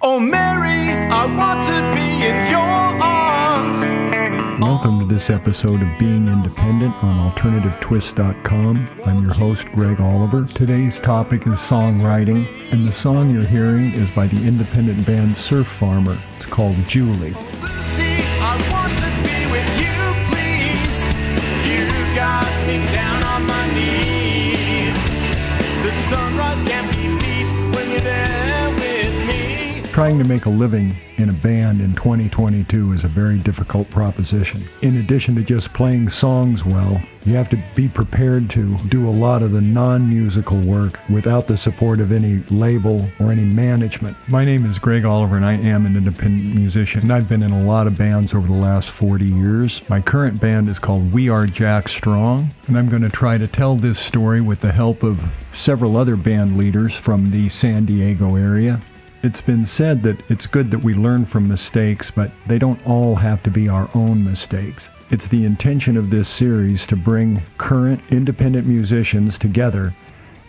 Oh Mary, I want to be in your arms. Welcome to this episode of Being Independent on AlternativeTwist.com. I'm your host, Gregg Oliver. Today's topic is songwriting, and the song you're hearing is by the independent band Surf Farmer. It's called Julie. Lucy, I want to be with you, please. You got me down on my knees. The sunrise can't be beat when you're there with me. Trying to make a living in a band in 2022 is a very difficult proposition. In addition to just playing songs well, you have to be prepared to do a lot of the non-musical work without the support of any label or any management. My name is Gregg Oliver, and I am an independent musician, and I've been in a lot of bands over the last 40 years. My current band is called WeAreJackStrong, and I'm going to try to tell this story with the help of several other band leaders from the San Diego area. It's been said that it's good that we learn from mistakes, but they don't all have to be our own mistakes. It's the intention of this series to bring current independent musicians together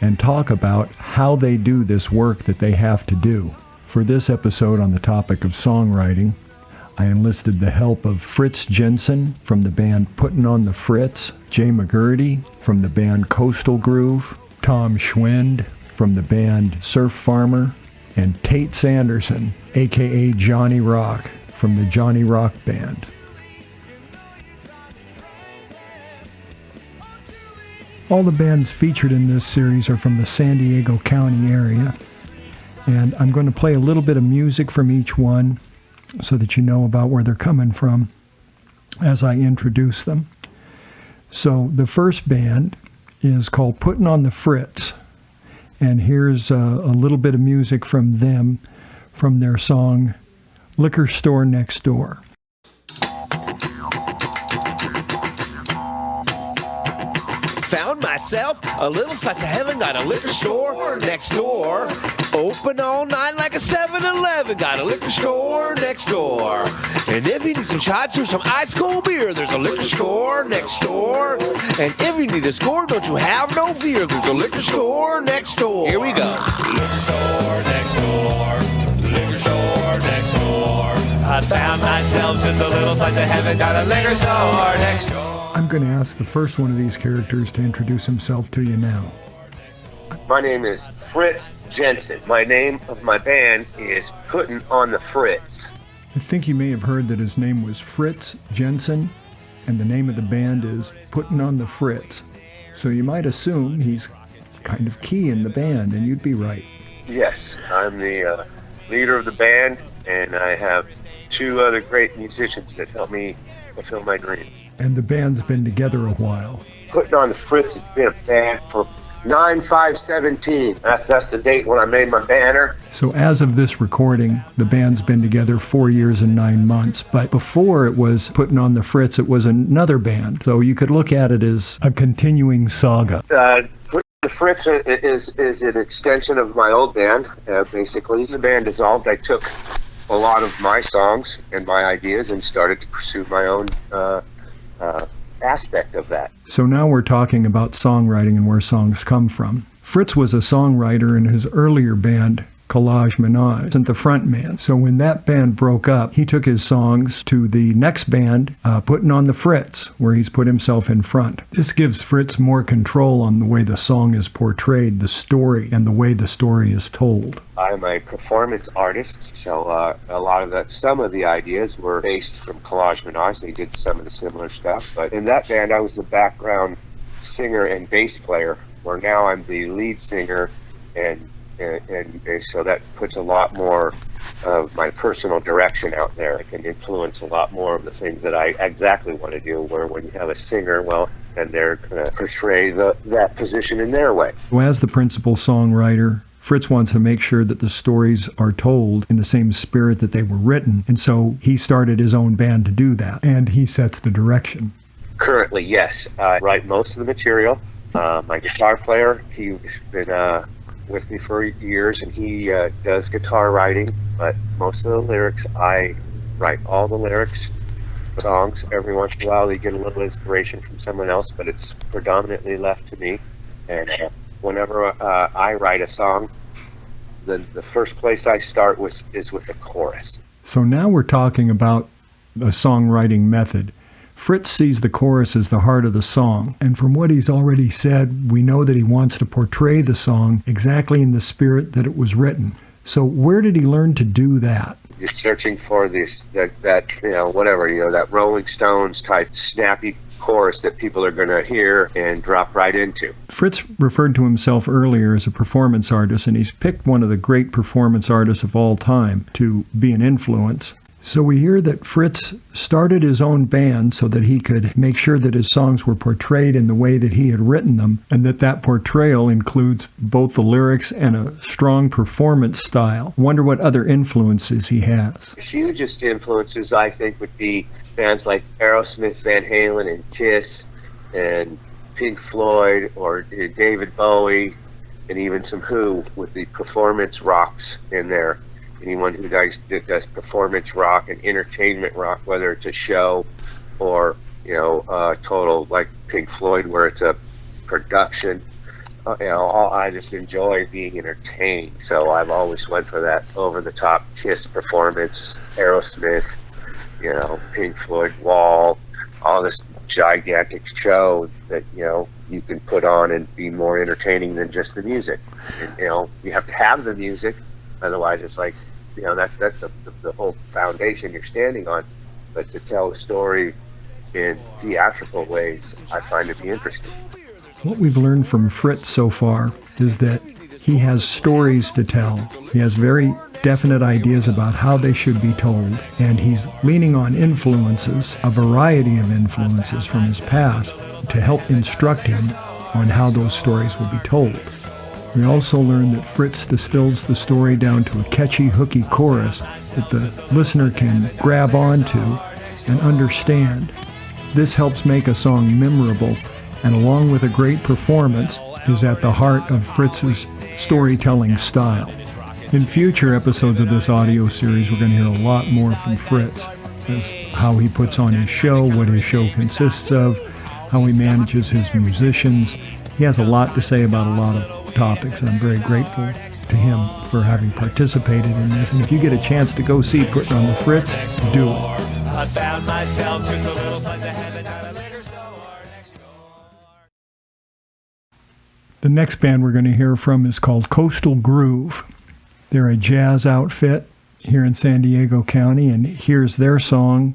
and talk about how they do this work that they have to do. For this episode on the topic of songwriting, I enlisted the help of Fritz Jensen from the band Puttin on the Fritz, Jay McGuerty from the band Coastal Groove, Tom Schwend from the band Surf Farmer, and Tate Sanderson, aka Johnny Rock, from the Johnny Rock Band. All the bands featured in this series are from the San Diego County area, and I'm going to play a little bit of music from each one so that you know about where they're coming from as I introduce them. So the first band is called Puttin on the Fritz. And here's a little bit of music from them, from their song, Liquor Store Next Door. Found myself a little slice of heaven, got a liquor store next door. Open all night like a 7-Eleven, got a liquor store next door. And if you need some shots or some ice cold beer, there's a liquor store next door. And if you need a score, don't you have no fear, there's a liquor store next door. Here we go. Liquor store next door. Liquor store next door. I found myself just a little slice of heaven, got a liquor store next door. I'm going to ask the first one of these characters to introduce himself to you now. My name is Fritz Jensen. My name of my band is Puttin on the Fritz. I think you may have heard that his name was Fritz Jensen, and the name of the band is Puttin on the Fritz. So you might assume he's kind of key in the band, and you'd be right. Yes, I'm the leader of the band, and I have two other great musicians that help me fulfill my dreams. And the band's been together a while. Puttin on the Fritz has been a band for 9/5/17. That's the date when I made my banner. So as of this recording, the band's been together 4 years and 9 months. But before it was Puttin on the Fritz, it was another band. So you could look at it as a continuing saga. Puttin on the Fritz is an extension of my old band, basically. The band dissolved. I took a lot of my songs and my ideas and started to pursue my own aspect of that. So now we're talking about songwriting and where songs come from. Fritz was a songwriter in his earlier band, Collage Menage, wasn't the front man. So when that band broke up, he took his songs to the next band, Puttin on the Fritz, where he's put himself in front. This gives Fritz more control on the way the song is portrayed, the story, and the way the story is told. I'm a performance artist, so some of the ideas were based from Collage Menage. They did some of the similar stuff, but in that band I was the background singer and bass player, where now I'm the lead singer, and so that puts a lot more of my personal direction out there. I can influence a lot more of the things that I exactly want to do, where when you have a singer, well, and they're going to portray that position in their way. As the principal songwriter, Fritz wants to make sure that the stories are told in the same spirit that they were written, and so he started his own band to do that, and he sets the direction. Currently, yes. I write most of the material. My guitar player, he's been with me for years, and he does guitar writing, but most of the lyrics, I write all the lyrics, songs. Every once in a while, you get a little inspiration from someone else, but it's predominantly left to me. And whenever I write a song, then the first place I start is with a chorus. So now we're talking about a songwriting method. Fritz sees the chorus as the heart of the song, and from what he's already said, we know that he wants to portray the song exactly in the spirit that it was written. So where did he learn to do that? You're searching for that Rolling Stones type snappy chorus that people are going to hear and drop right into. Fritz referred to himself earlier as a performance artist, and he's picked one of the great performance artists of all time to be an influence. So we hear that Fritz started his own band so that he could make sure that his songs were portrayed in the way that he had written them, and that portrayal includes both the lyrics and a strong performance style. Wonder what other influences he has. The hugest influences, I think, would be bands like Aerosmith, Van Halen, and Kiss, and Pink Floyd, or David Bowie, and even some Who with the performance rocks in there. Anyone who does performance rock and entertainment rock, whether it's a show or total like Pink Floyd, where it's a production. I just enjoy being entertained. So I've always went for that over-the-top Kiss performance, Aerosmith, Pink Floyd, Wall, all this gigantic show that you can put on and be more entertaining than just the music. And, you have to have the music. Otherwise, it's like, that's the whole foundation you're standing on. But to tell a story in theatrical ways, I find to be interesting. What we've learned from Fritz so far is that he has stories to tell. He has very definite ideas about how they should be told, and he's leaning on influences, a variety of influences from his past, to help instruct him on how those stories will be told. We also learned that Fritz distills the story down to a catchy, hooky chorus that the listener can grab onto and understand. This helps make a song memorable, and along with a great performance, is at the heart of Fritz's storytelling style. In future episodes of this audio series, we're going to hear a lot more from Fritz, as how he puts on his show, what his show consists of, how he manages his musicians. He has a lot to say about a lot of topics, and I'm very grateful to him for having participated in this. And if you get a chance to go see Puttin on the Fritz, do it. I found myself just a little slice of heaven at a liquor store next door. The next band we're going to hear from is called Coastal Groove. They're a jazz outfit here in San Diego County, and here's their song,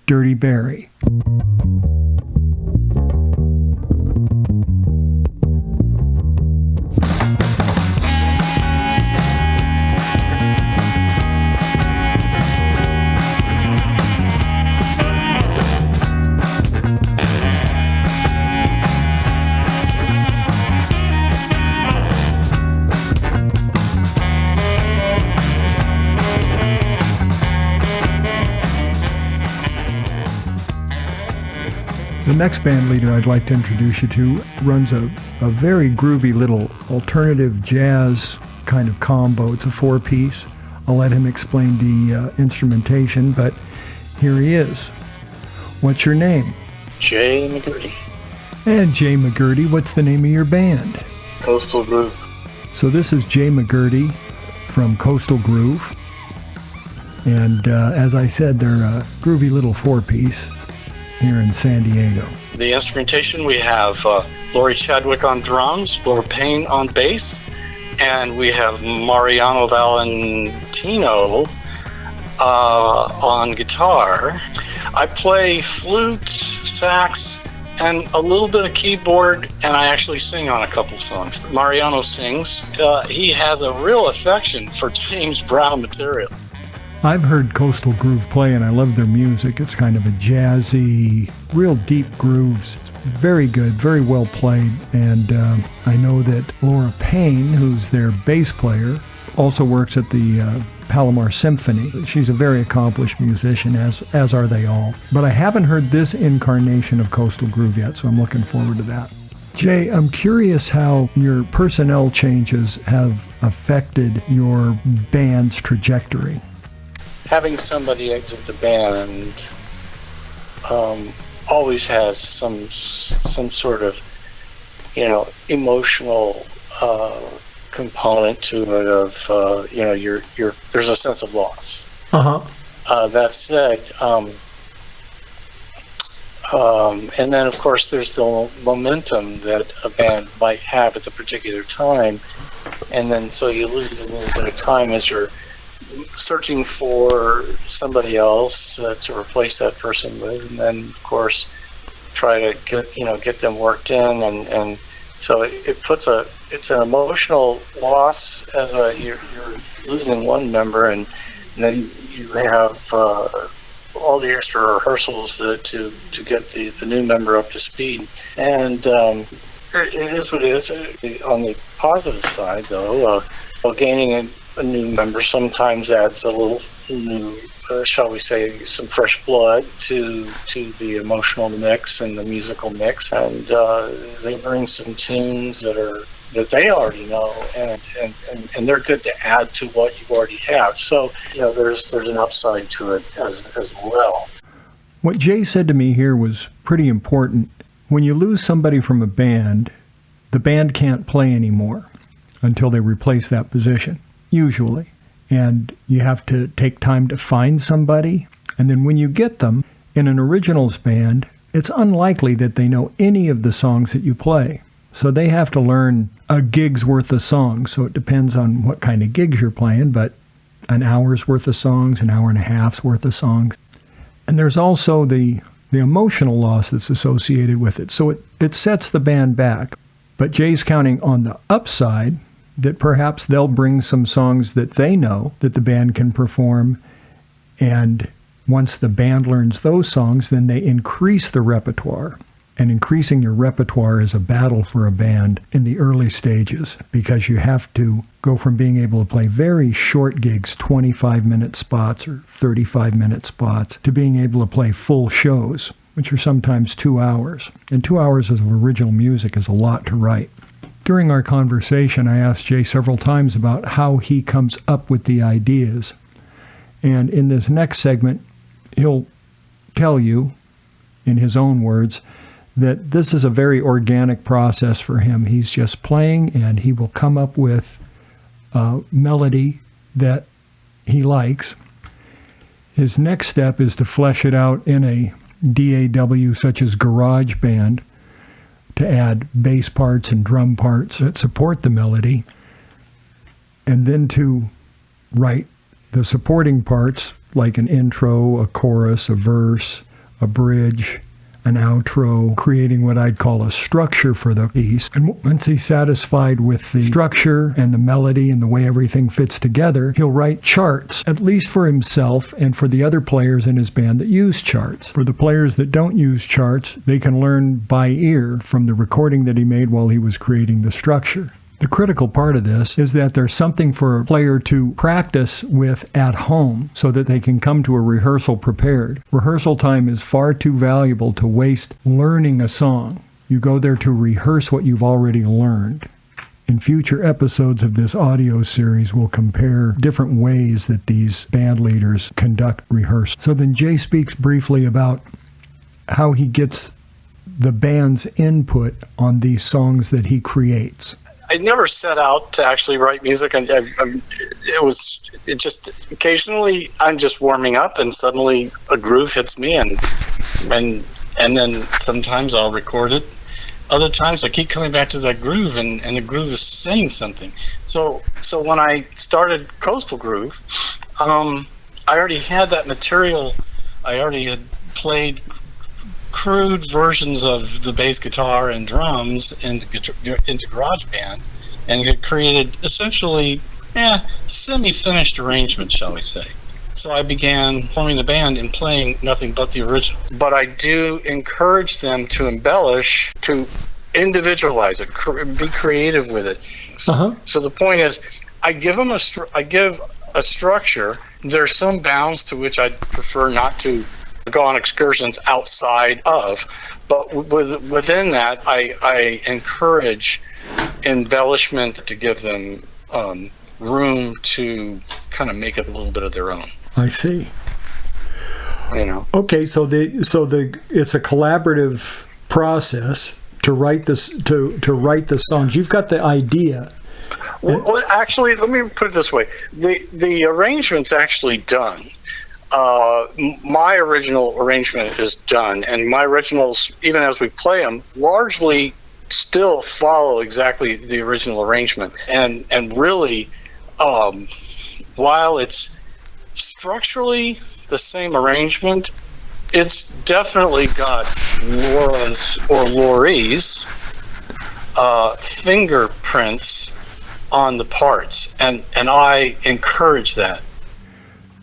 Dirty Barry. The next band leader I'd like to introduce you to runs a very groovy little alternative jazz kind of combo. It's a four-piece. I'll let him explain the instrumentation, but here he is. What's your name? Jay McGuerty. And Jay McGuerty, what's the name of your band? Coastal Groove. So this is Jay McGuerty from Coastal Groove. And as I said, they're a groovy little four-piece here in San Diego. The instrumentation, we have Lori Chadwick on drums, Laura Payne on bass, and we have Mariano Valentino on guitar. I play flute, sax, and a little bit of keyboard, and I actually sing on a couple songs. Mariano sings. He has a real affection for James Brown material. I've heard Coastal Groove play, and I love their music. It's kind of a jazzy, real deep grooves. It's very good, very well played. And I know that Laura Payne, who's their bass player, also works at the Palomar Symphony. She's a very accomplished musician, as are they all. But I haven't heard this incarnation of Coastal Groove yet, so I'm looking forward to that. Jay, I'm curious how your personnel changes have affected your band's trajectory. Having somebody exit the band always has some sort of, emotional component to it of there's a sense of loss. That said, and then of course there's the momentum that a band might have at the particular time, and then so you lose a little bit of time as you're searching for somebody else to replace that person with, and then of course try to get them worked in, and so it's an emotional loss as you're losing one member, and then you have all the extra rehearsals to get the new member up to speed, and it is what it is. On the positive side, though, gaining a new member sometimes adds a little new, shall we say, some fresh blood to the emotional mix and the musical mix, and they bring some tunes that they already know, and they're good to add to what you already have. So there's an upside to it as well. What Jay said to me here was pretty important. When you lose somebody from a band, the band can't play anymore until they replace that position, usually. And you have to take time to find somebody. And then when you get them, in an originals band, it's unlikely that they know any of the songs that you play. So they have to learn a gig's worth of songs. So it depends on what kind of gigs you're playing, but an hour's worth of songs, an hour and a half's worth of songs. And there's also the emotional loss that's associated with it. So it sets the band back. But Jay's counting on the upside that perhaps they'll bring some songs that they know that the band can perform. And once the band learns those songs, then they increase the repertoire. And increasing your repertoire is a battle for a band in the early stages, because you have to go from being able to play very short gigs, 25-minute spots or 35-minute spots, to being able to play full shows, which are sometimes 2 hours. And 2 hours of original music is a lot to write. During our conversation, I asked Jay several times about how he comes up with the ideas. And in this next segment, he'll tell you, in his own words, that this is a very organic process for him. He's just playing, and he will come up with a melody that he likes. His next step is to flesh it out in a DAW such as GarageBand, to add bass parts and drum parts that support the melody, and then to write the supporting parts like an intro, a chorus, a verse, a bridge, an outro, creating what I'd call a structure for the piece. And once he's satisfied with the structure and the melody and the way everything fits together, he'll write charts, at least for himself and for the other players in his band that use charts. For the players that don't use charts, they can learn by ear from the recording that he made while he was creating the structure. The critical part of this is that there's something for a player to practice with at home so that they can come to a rehearsal prepared. Rehearsal time is far too valuable to waste learning a song. You go there to rehearse what you've already learned. In future episodes of this audio series, we'll compare different ways that these band leaders conduct rehearsal. So then Jay speaks briefly about how he gets the band's input on these songs that he creates. I never set out to actually write music, and it just occasionally I'm just warming up, and suddenly a groove hits me, and then sometimes I'll record it. Other times I keep coming back to that groove, and the groove is saying something. So when I started Coastal Groove, I already had that material. I already had played crude versions of the bass guitar and drums into GarageBand, and it created essentially semi-finished arrangements, shall we say. So I began forming the band and playing nothing but the originals. But I do encourage them to embellish, to individualize it, be creative with it. So the point is, I give them a structure. There's some bounds to which I'd prefer not to go on excursions outside of, but within that, I encourage embellishment to give them room to kind of make it a little bit of their own. I see. Okay, so it's a collaborative process to write this, to write the songs. You've got the idea. Well, actually, let me put it this way: the arrangement's actually done. My original arrangement is done, and my originals, even as we play them, largely still follow exactly the original arrangement. And really, while it's structurally the same arrangement, it's definitely got Laura's or Laurie's fingerprints on the parts, and I encourage that.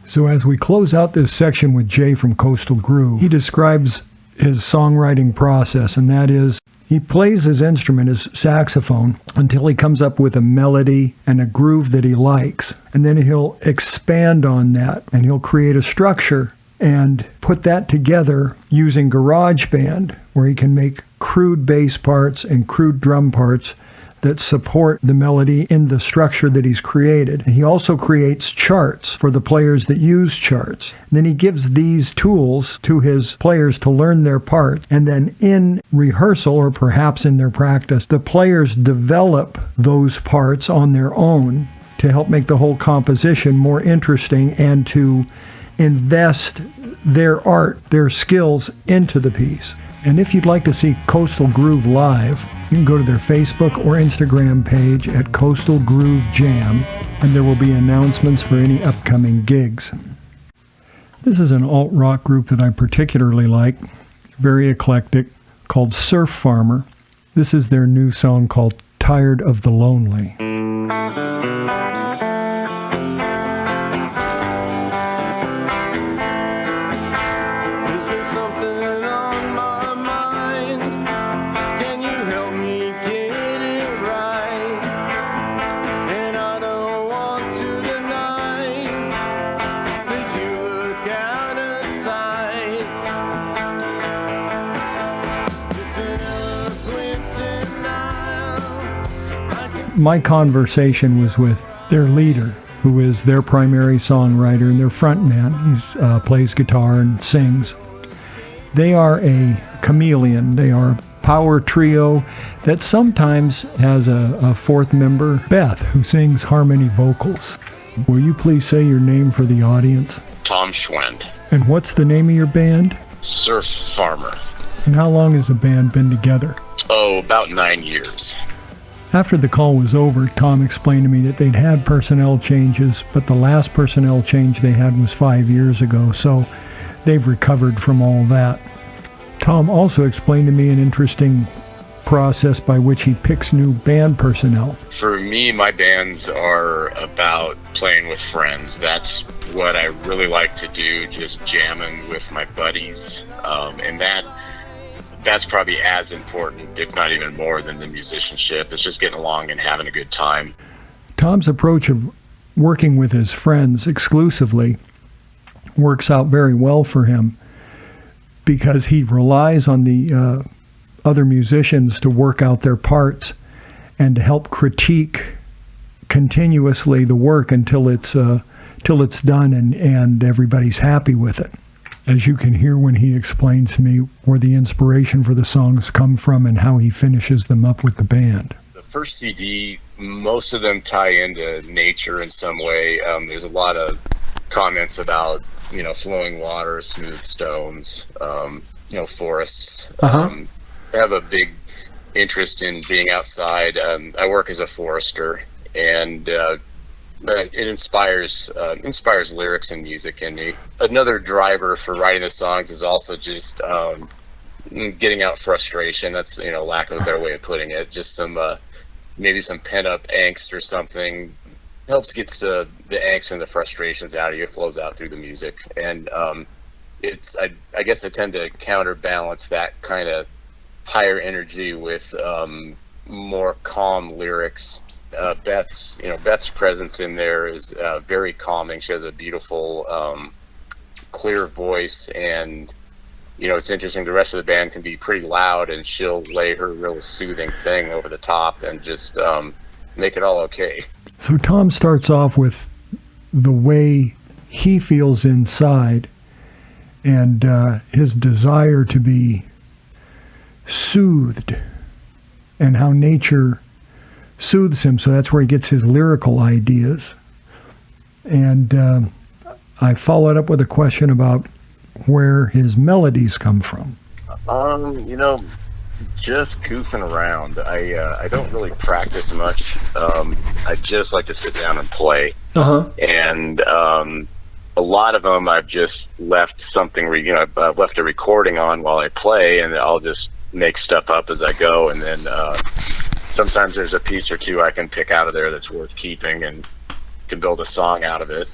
So as we close out this section with Jay from Coastal Groove, he describes his songwriting process, and that is he plays his instrument, his saxophone, until he comes up with a melody and a groove that he likes. And then he'll expand on that, and he'll create a structure and put that together using GarageBand, where he can make crude bass parts and crude drum parts that support the melody in the structure that he's created. And he also creates charts for the players that use charts. And then he gives these tools to his players to learn their parts. And then in rehearsal, or perhaps in their practice, the players develop those parts on their own to help make the whole composition more interesting and to invest their art, their skills into the piece. And if you'd like to see Coastal Groove live, you can go to their Facebook or Instagram page at Coastal Groove Jam, and there will be announcements for any upcoming gigs. This is an alt-rock group that I particularly like, very eclectic, called Surf Farmer. This is their new song called Tired of the Lonely. My conversation was with their leader, who is their primary songwriter and their frontman. He plays guitar and sings. They are a chameleon. They are a power trio that sometimes has a fourth member, Beth, who sings harmony vocals. Will you please say your name for the audience? Tom Schwend. And what's the name of your band? Surf Farmer. And how long has the band been together? Oh, about 9 years. After the call was over, Tom explained to me that they'd had personnel changes, but the last personnel change they had was 5 years ago, so they've recovered from all that. Tom also explained to me an interesting process by which he picks new band personnel. For me, my bands are about playing with friends. That's what I really like to do, just jamming with my buddies, and that's probably as important, if not even more, than the musicianship. It's just getting along and having a good time. Tom's approach of working with his friends exclusively works out very well for him because he relies on the other musicians to work out their parts and to help critique continuously the work until it's done and everybody's happy with it. As you can hear when he explains to me where the inspiration for the songs come from and how he finishes them up with the band. The first CD, most of them tie into nature in some way. There's a lot of comments about, flowing water, smooth stones, forests. I have a big interest in being outside. I work as a forester, and it inspires lyrics and music in me. Another driver for writing the songs is also just getting out frustration. That's lack of a better way of putting it. Just some maybe some pent up angst or something helps get the angst and the frustrations out of you. It flows out through the music, and I guess I tend to counterbalance that kind of higher energy with more calm lyrics. Beth's presence in there is very calming. She has a beautiful, clear voice, and it's interesting. The rest of the band can be pretty loud, and she'll lay her real soothing thing over the top and just make it all okay. So Tom starts off with the way he feels inside and his desire to be soothed, and how nature soothes him. So that's where he gets his lyrical ideas. And I followed up with a question about where his melodies come from. Just goofing around. I don't really practice much. I just like to sit down and play. And a lot of them I've just left something, I've left a recording on while I play, and I'll just make stuff up as I go. And then sometimes there's a piece or two I can pick out of there that's worth keeping and can build a song out of it.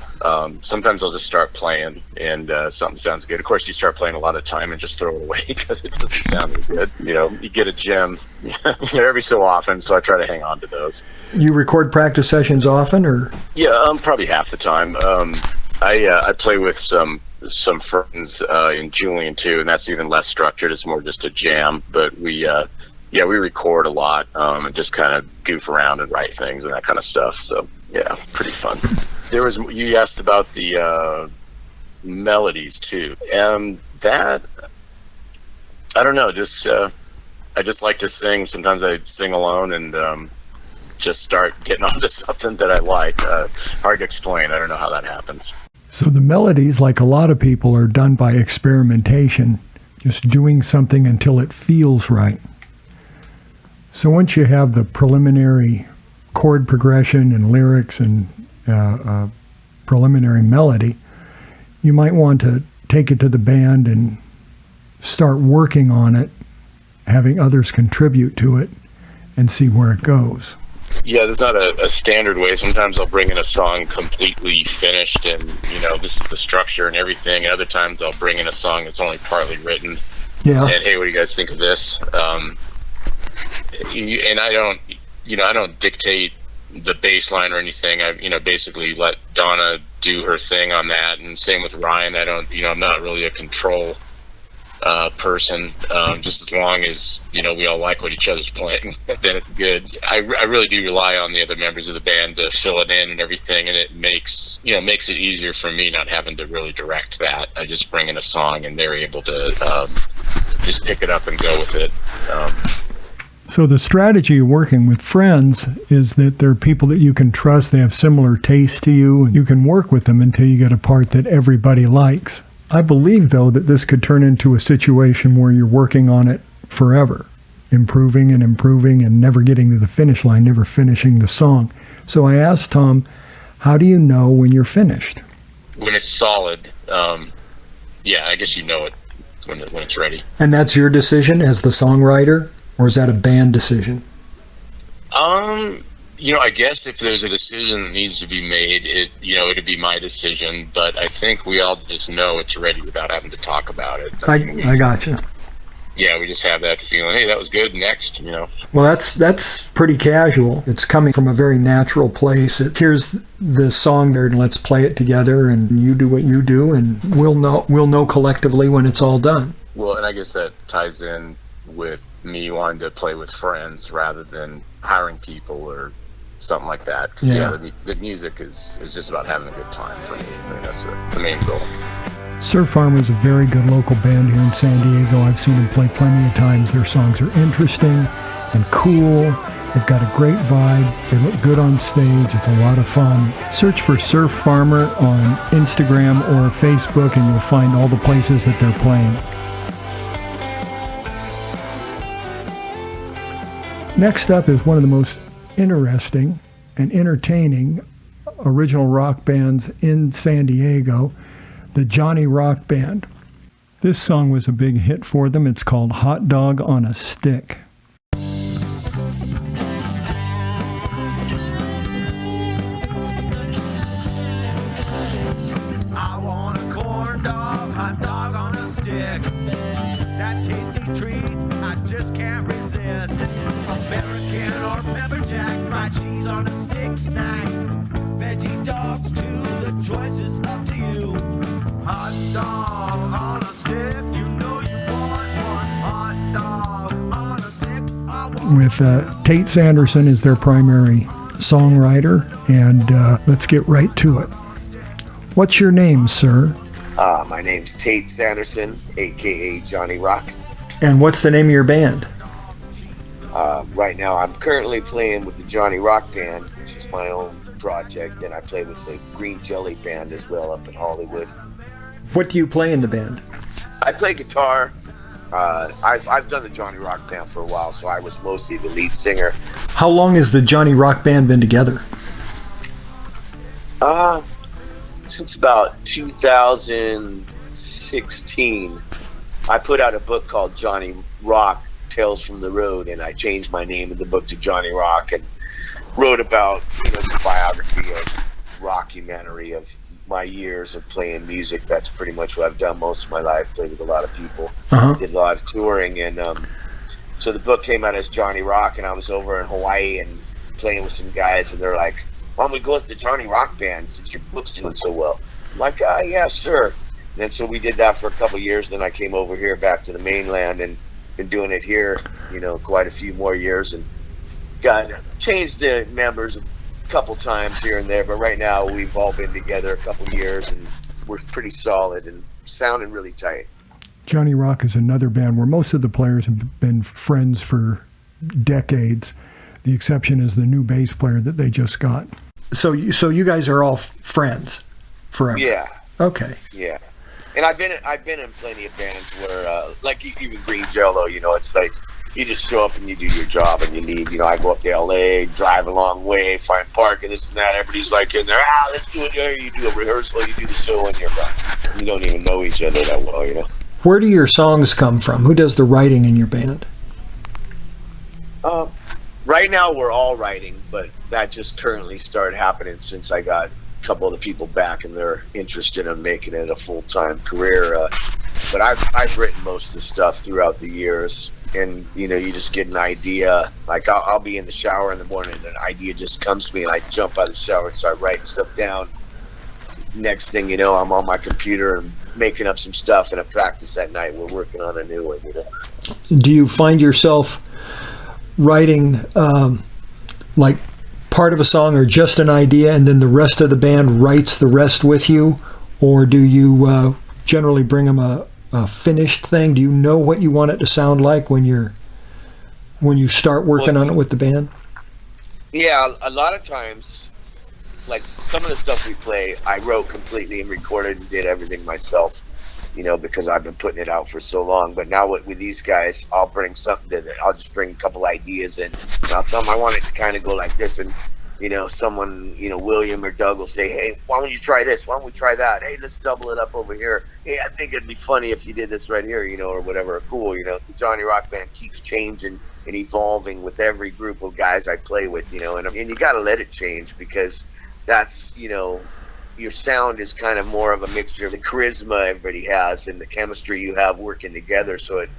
Sometimes I'll just start playing and something sounds good. Of course, you start playing a lot of time and just throw it away because it doesn't sound as good. You get a gem every so often, so I try to hang on to those. You record practice sessions often, or? Yeah, probably half the time. I play with some friends in Julian too, and that's even less structured. It's more just a jam, but we record a lot and just kind of goof around and write things and that kind of stuff. So yeah, pretty fun. You asked about the melodies too, and that I don't know. I just like to sing. Sometimes I sing alone and just start getting onto something that I like. Hard to explain. I don't know how that happens. So the melodies, like a lot of people, are done by experimentation, just doing something until it feels right. So once you have the preliminary chord progression and lyrics and preliminary melody, you might want to take it to the band and start working on it, having others contribute to it, and see where it goes. Yeah, there's not a standard way. Sometimes I'll bring in a song completely finished and, this is the structure and everything. And other times I'll bring in a song that's only partly written. Yeah. And, hey, what do you guys think of this? And I don't dictate the bass line or anything. I, basically let Donna do her thing on that. And same with Ryan. I'm not really a control person. Just as long as we all like what each other's playing, then it's good. I really do rely on the other members of the band to fill it in and everything, and it makes it easier for me not having to really direct that. I just bring in a song and they're able to just pick it up and go with it. So the strategy of working with friends is that they're people that you can trust. They have similar taste to you, and you can work with them until you get a part that everybody likes. I believe, though, that this could turn into a situation where you're working on it forever, improving and never getting to the finish line, never finishing the song. So I asked Tom, how do you know when you're finished? When it's solid, I guess you know it when it's ready. And that's your decision as the songwriter, or is that a band decision? I guess if there's a decision that needs to be made, it'd be my decision. But I think we all just know it's ready without having to talk about it. I gotcha. Yeah, we just have that feeling. Hey, that was good. Next, Well, that's pretty casual. It's coming from a very natural place. Here's the song there, and let's play it together. And you do what you do, and we'll know collectively when it's all done. Well, and I guess that ties in with me wanting to play with friends rather than hiring people or something like that. Because the music is just about having a good time for me. I mean, that's the main goal. Surf Farmer is a very good local band here in San Diego. I've seen them play plenty of times. Their songs are interesting and cool. They've got a great vibe. They look good on stage. It's a lot of fun. Search for Surf Farmer on Instagram or Facebook, and you'll find all the places that they're playing. Next up is one of the most interesting and entertaining original rock bands in San Diego, the Johnny Rock Band. This song was a big hit for them. It's called Hot Dog on a Stick. I want a corn dog, hot dog on a stick. That tasty treat I just can't resist. American or pepper jack, fried cheese on a stick snack. Veggie dogs too, the choice is up to you. Hot dog on a stick, you know you want one. Hot dog on a stick. With Tate Sanderson as their primary songwriter, and let's get right to it. What's your name, sir? My name's Tate Sanderson, a.k.a. Johnny Rock. And what's the name of your band? Right now, I'm currently playing with the Johnny Rock Band, which is my own project. Then I play with the Green Jelly Band as well up in Hollywood. What do you play in the band? I play guitar. I've done the Johnny Rock Band for a while, so I was mostly the lead singer. How long has the Johnny Rock Band been together? Since about 2016. I put out a book called Johnny Rock Tales from the Road, and I changed my name in the book to Johnny Rock and wrote about the biography of rockumentary of my years of playing music. That's pretty much what I've done most of my life. Played with a lot of people, did a lot of touring, and so the book came out as Johnny Rock, and I was over in Hawaii and playing with some guys, and they're like, "Why don't we go with the Johnny Rock Band since your book's doing so well?" I'm like, "Yeah, sure." And so we did that for a couple of years. Then I came over here back to the mainland and been doing it here, quite a few more years, and changed the members a couple times here and there. But right now we've all been together a couple of years, and we're pretty solid and sounding really tight. Johnny Rock is another band where most of the players have been friends for decades. The exception is the new bass player that they just got. So you guys are all friends forever? Yeah. Okay. Yeah. And I've been in plenty of bands where, like even Green Jello, it's like you just show up and you do your job and you leave. I go up to LA, drive a long way, find parking, this and that. Everybody's like in there, let's do it here. You do a rehearsal, you do the show, and you're done. You don't even know each other that well, Where do your songs come from? Who does the writing in your band? Right now we're all writing, but that just currently started happening since I got couple of the people back and they're interested in making it a full-time career, but I've written most of the stuff throughout the years, and you just get an idea. Like I'll be in the shower in the morning and an idea just comes to me and I jump out of the shower and start writing stuff down. Next thing you know, I'm on my computer and making up some stuff, and I practice that night. We're working on a new one. Do you find yourself writing like part of a song or just an idea, and then the rest of the band writes the rest with you? Or do you generally bring them a finished thing? Do you know what you want it to sound like when you start working on it with the band? Yeah, a lot of times, like some of the stuff we play, I wrote completely and recorded and did everything myself, because I've been putting it out for so long. But now with these guys, I'll bring something to it. I'll just bring a couple ideas in, and I'll tell them I want it to kind of go like this. And, someone, William or Doug will say, "Hey, why don't you try this? Why don't we try that? Hey, let's double it up over here. Hey, I think it'd be funny if you did this right here, or whatever." Cool, The Johnny Rock Band keeps changing and evolving with every group of guys I play with, and you got to let it change, because that's, your sound is kind of more of a mixture of the charisma everybody has and the chemistry you have working together. So it,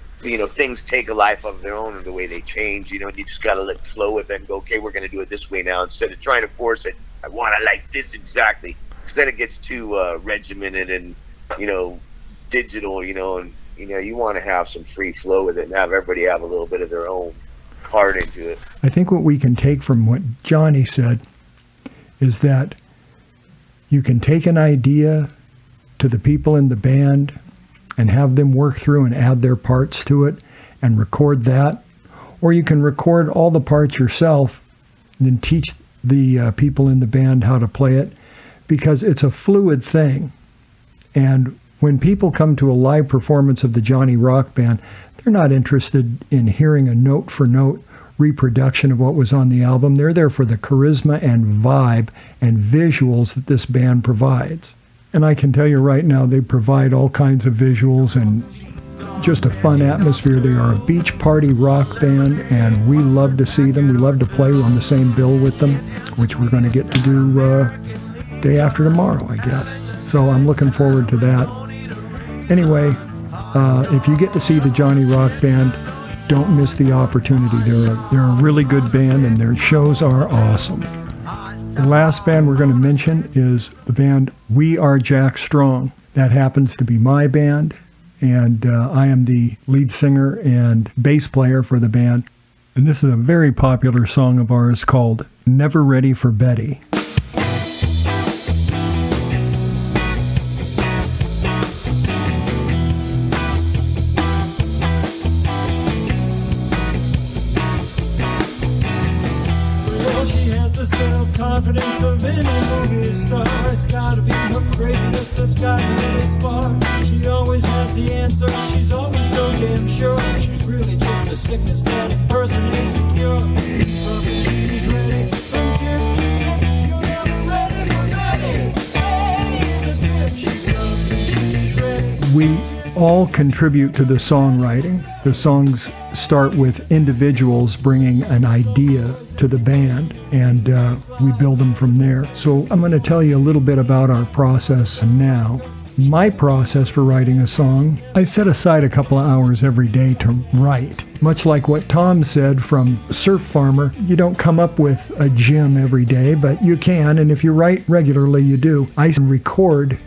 things take a life of their own in the way they change, and you just got to let it flow with it and go, okay, we're going to do it this way now, instead of trying to force it. I want it like this exactly, because then it gets too regimented and, digital, and, you want to have some free flow with it and have everybody have a little bit of their own part into it. I think what we can take from what Johnny said is that you can take an idea to the people in the band and have them work through and add their parts to it and record that. Or you can record all the parts yourself and then teach the people in the band how to play it, because it's a fluid thing. And when people come to a live performance of the Johnny Rock Band, they're not interested in hearing a note-for-note reproduction of what was on the album. They're there for the charisma and vibe and visuals that this band provides. And I can tell you right now, they provide all kinds of visuals and just a fun atmosphere. They are a beach party rock band, and we love to see them. We love to play on the same bill with them, which we're going to get to do day after tomorrow, I guess. So I'm looking forward to that. Anyway, if you get to see the Johnny Rock Band, don't miss the opportunity. They're a really good band, and their shows are awesome. The last band we're going to mention is the band WeAreJackStrong. That happens to be my band, and I am the lead singer and bass player for the band. And this is a very popular song of ours called Never Ready for Betty. confidence of any movie star. It's gotta be her craziness that's got me this far. She always has the answer, she's always so damn sure. She's really just a sickness that impersonates a cure. She's ready from tip to tip. You're never ready for ready. Ready is a tip. She's ready. We all contribute to the songwriting. The songs start with individuals bringing an idea to the band, and we build them from there. So I'm going to tell you a little bit about our process now. My process for writing a song, I set aside a couple of hours every day to write. Much like what Tom said from Surf Farmer, you don't come up with a gem every day, but you can, and if you write regularly, you do. I record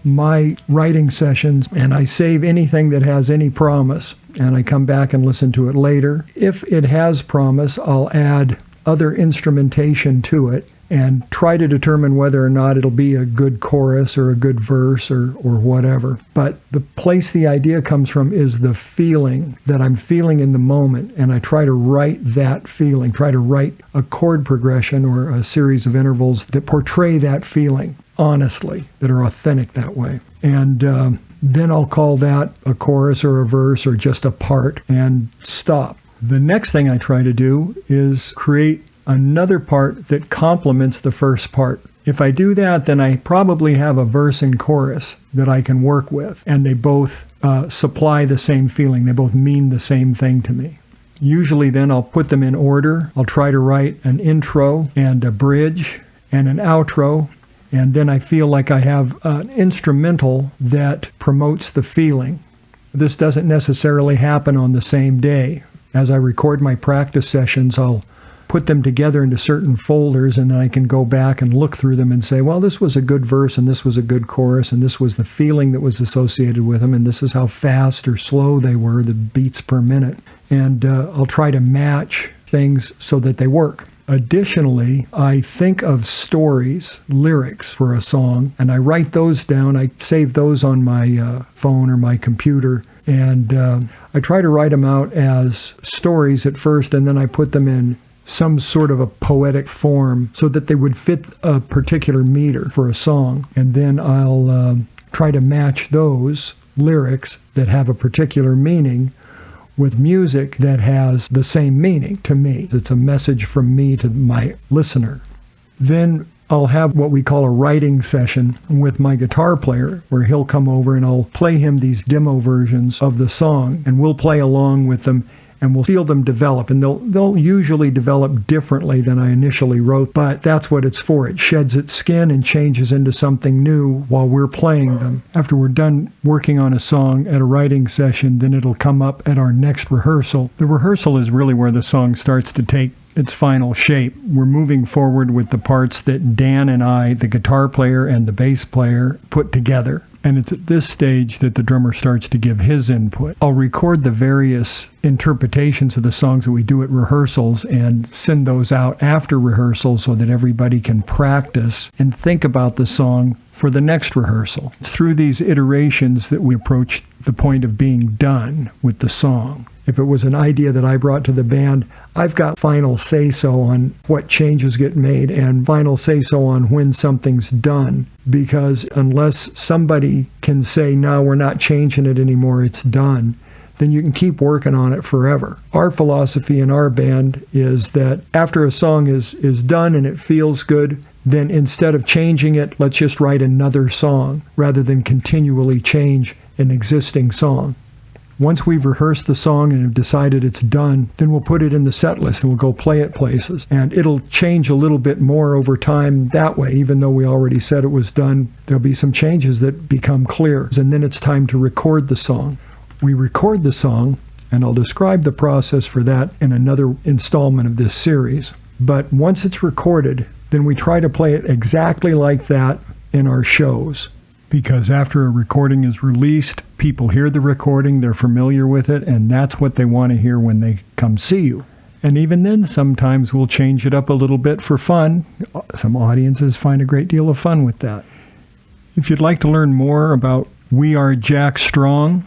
my writing sessions, and I save anything that has any promise, and I come back and listen to it later. If it has promise, I'll add other instrumentation to it and try to determine whether or not it'll be a good chorus or a good verse or whatever. But the place the idea comes from is the feeling that I'm feeling in the moment, and I try to write that feeling, try to write a chord progression or a series of intervals that portray that feeling honestly, that are authentic that way. And then I'll call that a chorus or a verse or just a part and stop. The next thing I try to do is create another part that complements the first part. If I do that, then I probably have a verse and chorus that I can work with, and they both supply the same feeling. They both mean the same thing to me. Usually then I'll put them in order. I'll try to write an intro and a bridge and an outro, and then I feel like I have an instrumental that promotes the feeling. This doesn't necessarily happen on the same day. As I record my practice sessions, I'll put them together into certain folders, and then I can go back and look through them and say, well, this was a good verse, and this was a good chorus, and this was the feeling that was associated with them, and this is how fast or slow they were, the beats per minute. And I'll try to match things so that they work. Additionally, I think of stories, lyrics for a song, and I write those down. I save those on my phone or my computer, and I try to write them out as stories at first, and then I put them in some sort of a poetic form so that they would fit a particular meter for a song. And then I'll try to match those lyrics that have a particular meaning with music that has the same meaning to me. It's a message from me to my listener. Then I'll have what we call a writing session with my guitar player, where he'll come over and I'll play him these demo versions of the song, and we'll play along with them, and we'll feel them develop. And they'll usually develop differently than I initially wrote, but that's what it's for. It sheds its skin and changes into something new while we're playing them. After we're done working on a song at a writing session, then it'll come up at our next rehearsal. The rehearsal is really where the song starts to take its final shape. We're moving forward with the parts that Dan and I, the guitar player and the bass player, put together. And it's at this stage that the drummer starts to give his input. I'll record the various interpretations of the songs that we do at rehearsals and send those out after rehearsal so that everybody can practice and think about the song for the next rehearsal. It's through these iterations that we approach the point of being done with the song. If it was an idea that I brought to the band, I've got final say-so on what changes get made and final say-so on when something's done. Because unless somebody can say, no, we're not changing it anymore, it's done, then you can keep working on it forever. Our philosophy in our band is that after a song is done and it feels good, then instead of changing it, let's just write another song rather than continually change an existing song. Once we've rehearsed the song and have decided it's done, then we'll put it in the set list and we'll go play it places. And it'll change a little bit more over time that way. Even though we already said it was done, there'll be some changes that become clear. And then it's time to record the song. We record the song, and I'll describe the process for that in another installment of this series. But once it's recorded, then we try to play it exactly like that in our shows. Because after a recording is released, people hear the recording, they're familiar with it, and that's what they want to hear when they come see you. And even then, sometimes we'll change it up a little bit for fun. Some audiences find a great deal of fun with that. If you'd like to learn more about WeAreJackStrong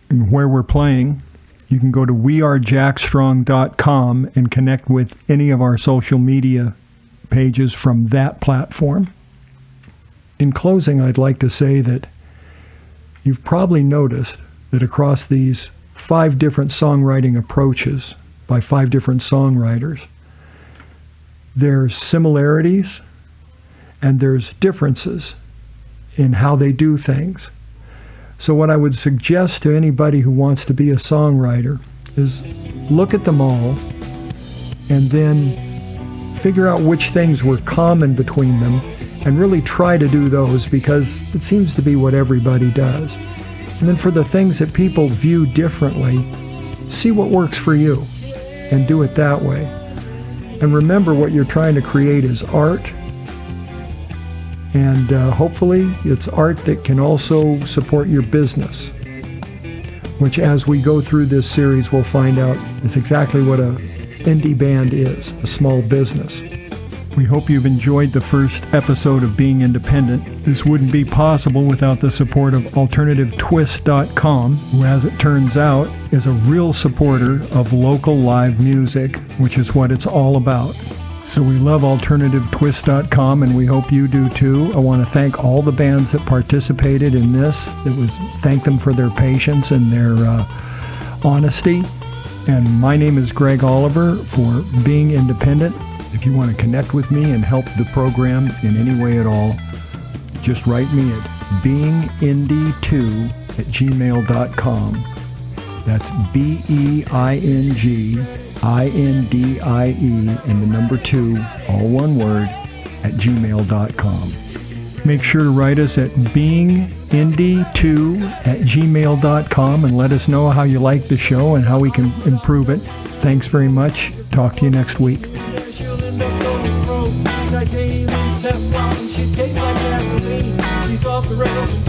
and where we're playing, you can go to WeAreJackStrong.com and connect with any of our social media pages from that platform. In closing, I'd like to say that you've probably noticed that across these 5 different songwriting approaches by 5 different songwriters, there's similarities and there's differences in how they do things. So what I would suggest to anybody who wants to be a songwriter is look at them all and then figure out which things were common between them and really try to do those, because it seems to be what everybody does. And then for the things that people view differently, see what works for you and do it that way. And remember, what you're trying to create is art, and hopefully it's art that can also support your business, which as we go through this series we'll find out is exactly what an indie band is, a small business. We hope you've enjoyed the first episode of Being Independent. This wouldn't be possible without the support of AlternativeTwist.com, who, as it turns out, is a real supporter of local live music, which is what it's all about. So we love AlternativeTwist.com, and we hope you do too. I want to thank all the bands that participated in this. Thank them for their patience and their honesty. And my name is Gregg Oliver for Being Independent. If you want to connect with me and help the program in any way at all, just write me at beingindie2@gmail.com. That's BEINGINDIE and the number 2, all one word, @gmail.com. Make sure to write us at beingindie2@gmail.com and let us know how you like the show and how we can improve it. Thanks very much. Talk to you next week. Titanium, Teflon, she tastes like gasoline. She's off the rails.